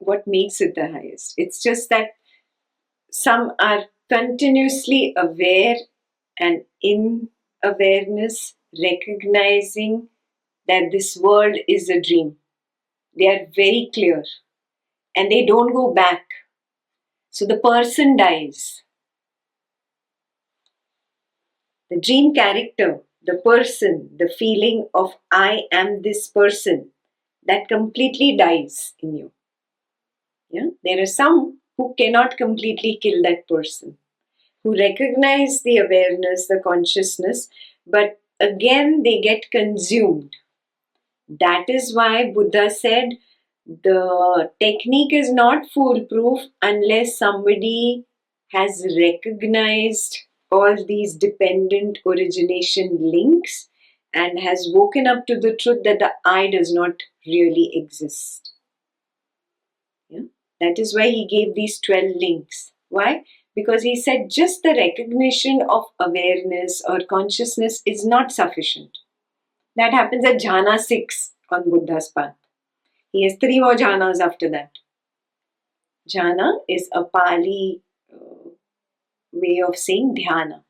what makes it the highest. It's just that some are continuously aware and in awareness, recognizing that this world is a dream. They are very clear and they don't go back. So the person dies. The dream character, the person, the feeling of I am this person, that completely dies in you. Yeah? There are some who cannot completely kill that person, who recognize the awareness, the consciousness, but again they get consumed. That is why Buddha said the technique is not foolproof unless somebody has recognized all these dependent origination links and has woken up to the truth that the I does not really exist. Yeah? That is why he gave these 12 links. Why? Because he said just the recognition of awareness or consciousness is not sufficient. That happens at jhana 6 on Buddha's path. He has 3 more jhanas after that. Jhana is a Pali way of saying dhyana.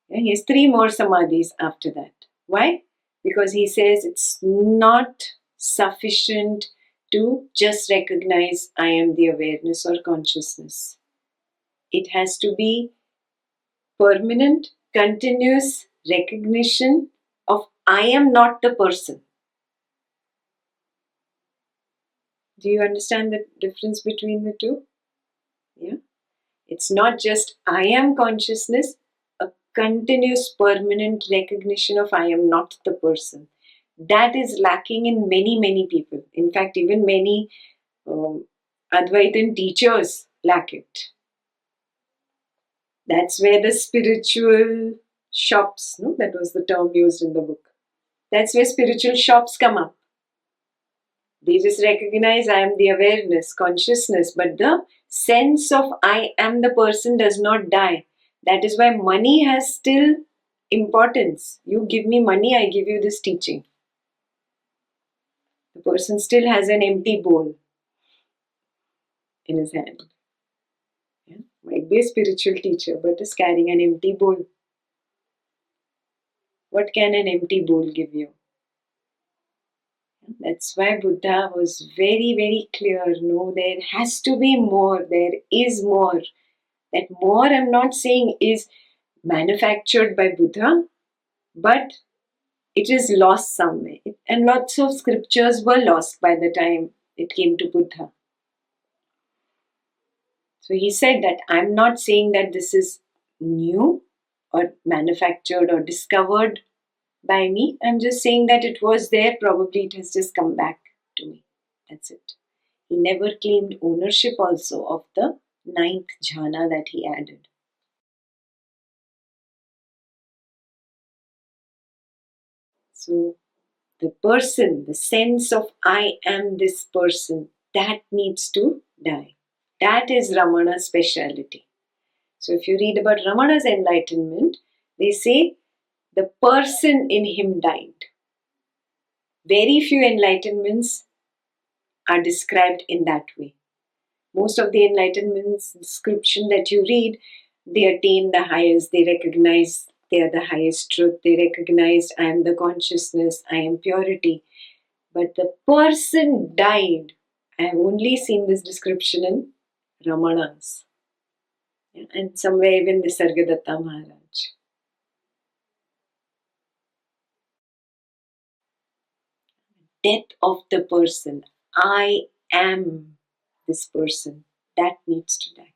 He has 3 more samadhis after that. Why? Because he says it's not sufficient to just recognize I am the awareness or consciousness. It has to be permanent, continuous recognition of I am not the person. Do you understand the difference between the two? Yeah. It's not just I am consciousness, a continuous permanent recognition of I am not the person. That is lacking in many, many people. In fact, even many Advaitin teachers lack it. That's where the spiritual shops, no? That was the term used in the book. That's where spiritual shops come up. They just recognize I am the awareness, consciousness, but the sense of I am the person does not die. That is why money has still importance. You give me money, I give you this teaching. The person still has an empty bowl in his hand. Yeah? Might be a spiritual teacher, but is carrying an empty bowl. What can an empty bowl give you? That's why Buddha was very, very clear. No, there has to be more. There is more. That more, I'm not saying is manufactured by Buddha, but it is lost somewhere. And lots of scriptures were lost by the time it came to Buddha. So he said that I'm not saying that this is new or manufactured or discovered by me. I'm just saying that it was there. Probably it has just come back to me. That's it. He never claimed ownership also of the 9th jhana that he added. So the person, the sense of I am this person, that needs to die. That is Ramana's speciality. So if you read about Ramana's enlightenment, they say the person in him died. Very few enlightenments are described in that way. Most of the enlightenment's description that you read, they attain the highest, they recognize they are the highest truth, they recognize I am the consciousness, I am purity. But the person died. I have only seen this description in Ramana's. Yeah, and somewhere even Nisargadatta Maharaj. Death of the person. I am this person. That needs to die.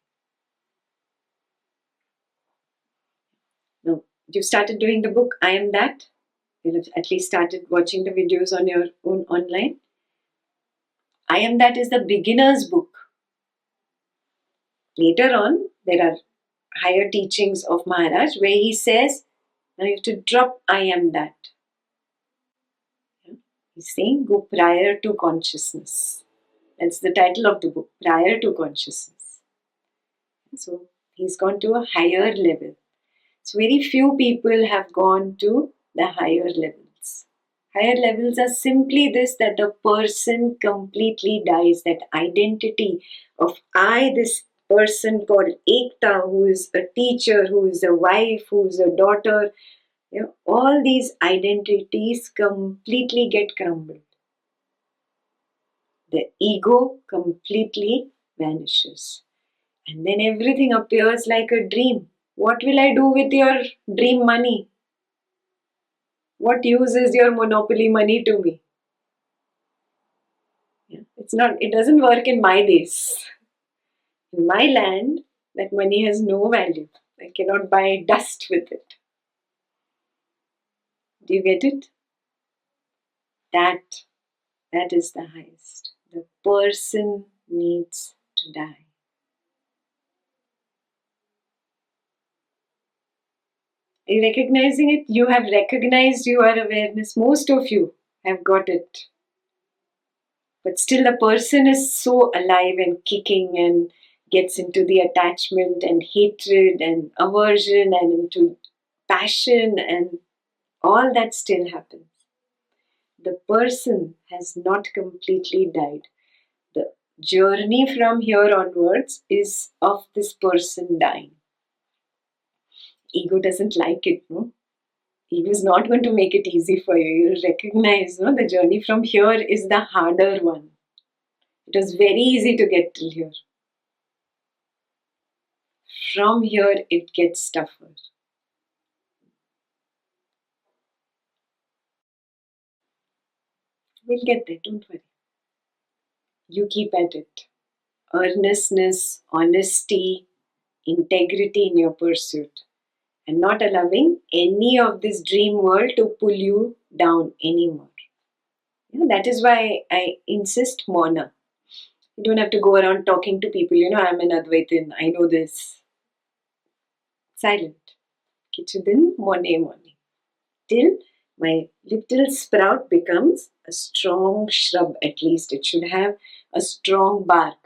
Now, you've started doing the book, I Am That. You'll have at least started watching the videos on your own online. I Am That is the beginner's book. Later on, there are higher teachings of Maharaj where he says, now you have to drop I Am That. He's saying go prior to consciousness. That's the title of the book, Prior to Consciousness. So he's gone to a higher level. So very few people have gone to the higher levels, Higher levels are simply this, that the person completely dies. That identity of I, this person called Ekta, who is a teacher, who is a wife, who is a daughter, all these identities completely get crumbled. The ego completely vanishes. And then everything appears like a dream. What will I do with your dream money? What use is your monopoly money to me? It doesn't work in my days. In my land, that money has no value. I cannot buy dust with it. Do you get it? That is the highest. The person needs to die. Are you recognizing it? You have recognized your awareness. Most of you have got it. But still the person is so alive and kicking and gets into the attachment and hatred and aversion and into passion, and all that still happens. The person has not completely died. The journey from here onwards is of this person dying. Ego doesn't like it, no? Ego is not going to make it easy for you. You recognize, no? The journey from here is the harder one. It was very easy to get till here. From here, it gets tougher. We'll get there, don't worry. You keep at it. Earnestness, honesty, integrity in your pursuit, and not allowing any of this dream world to pull you down anymore. That is why I insist Mona. You don't have to go around talking to people, I'm an Advaitin, I know this. Silent. Kichudin mone. Till my little sprout becomes a strong shrub, at least it should have a strong bark.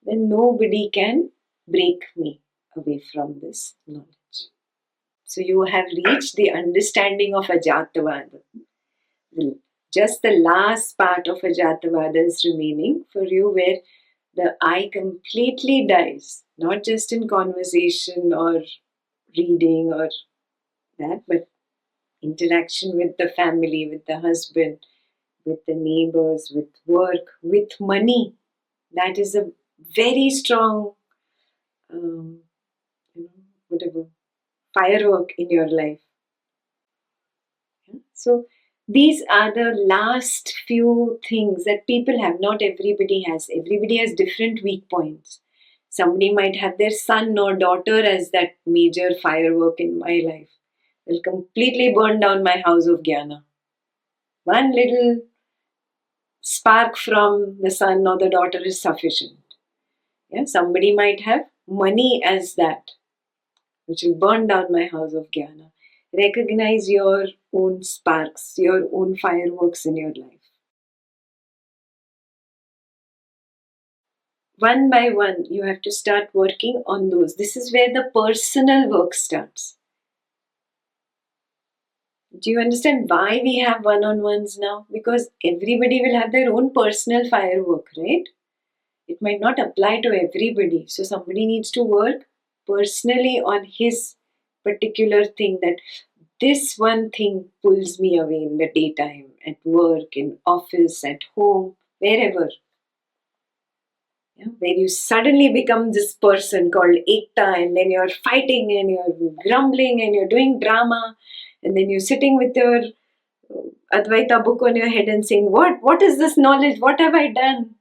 Then nobody can break me away from this knowledge. So you have reached the understanding of Ajatavada. Just the last part of Ajatavada is remaining for you, where the I completely dies, not just in conversation or reading or that, but interaction with the family, with the husband, with the neighbors, with work, with money. That is a very strong, whatever, firework in your life. So these are the last few things that people have. Not everybody has. Everybody has different weak points. Somebody might have their son or daughter as that major firework in my life. Will completely burn down my house of jnana. One little spark from the son or the daughter is sufficient. Somebody might have money as that, which will burn down my house of jnana. Recognize your own sparks, your own fireworks in your life. One by one, you have to start working on those. This is where the personal work starts. Do you understand why we have one-on-ones now? Because everybody will have their own personal firework, right? It might not apply to everybody. So somebody needs to work personally on his particular thing, that this one thing pulls me away in the daytime, at work, in office, at home, wherever. Where you suddenly become this person called Ekta, and then you're fighting and you're grumbling and you're doing drama, and then you're sitting with your Advaita book on your head and saying, what is this knowledge? What have I done?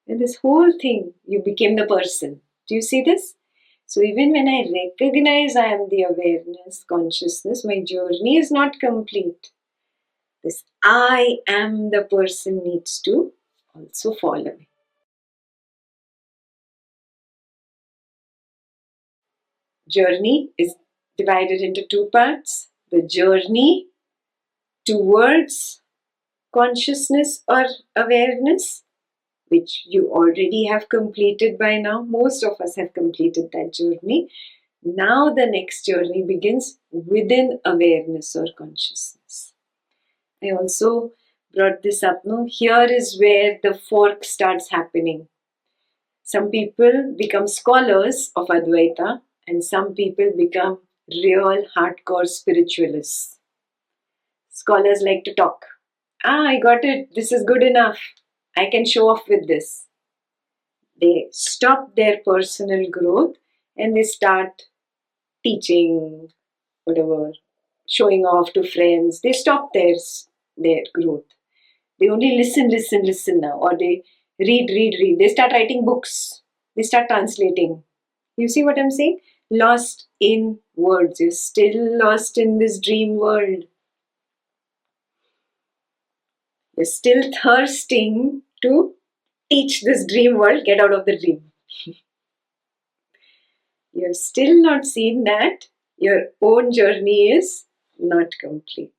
And this whole thing, you became the person. Do you see this? So even when I recognize I am the awareness, consciousness, my journey is not complete. This I am the person needs to also fall away. Journey is divided into two parts. The journey towards consciousness or awareness, which you already have completed by now. Most of us have completed that journey. Now the next journey begins within awareness or consciousness. I also brought this up. No, here is where the fork starts happening. Some people become scholars of Advaita, and some people become real hardcore spiritualists. Scholars like to talk. I got it. This is good enough. I can show off with this. They stop their personal growth and they start teaching, whatever, showing off to friends. They stop their growth. They only listen now, or they read. They start writing books. They start translating. You see what I'm saying? Lost in words. You're still lost in this dream world. You're still thirsting to teach this dream world, get out of the dream. You've still not seen that your own journey is not complete.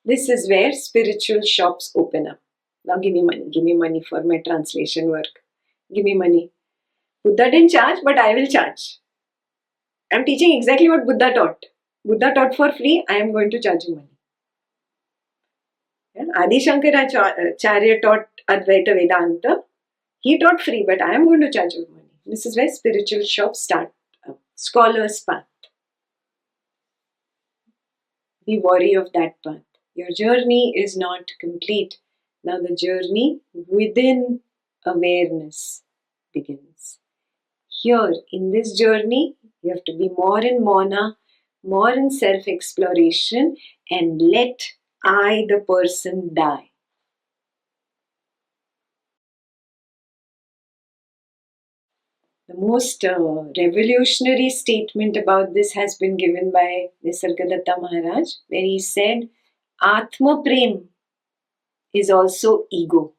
This is where spiritual shops open up. Now give me money for my translation work. Give me money. Buddha didn't charge, but I will charge. I'm teaching exactly what Buddha taught. Buddha taught for free, I am going to charge you money. Yeah? Adi Shankaracharya taught Advaita Vedanta. He taught free, but I am going to charge you money. This is where spiritual shops start. Scholar's path. Be wary of that path. Your journey is not complete. Now the journey within awareness begins. Here, in this journey, you have to be more in Mona, more in self-exploration, and let I, the person, die. The most revolutionary statement about this has been given by Nisargadatta Maharaj, where he said, Atma Prem is also ego.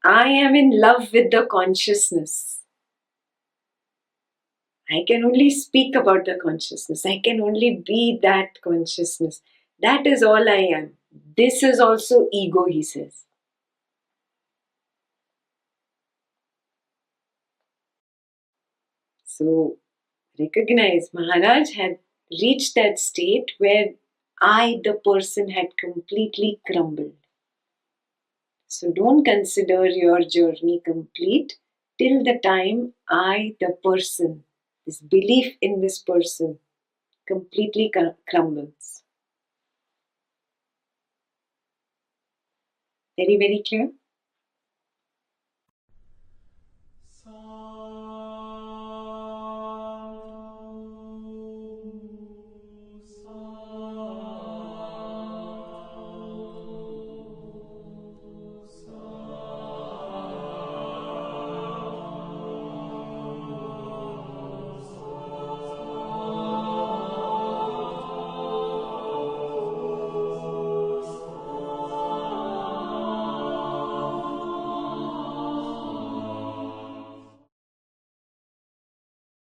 I am in love with the consciousness. I can only speak about the consciousness. I can only be that consciousness. That is all I am. This is also ego, he says. So, recognize Maharaj had reached that state where I, the person, had completely crumbled. So, don't consider your journey complete till the time I, the person, this belief in this person, completely crumbles. Very, very clear?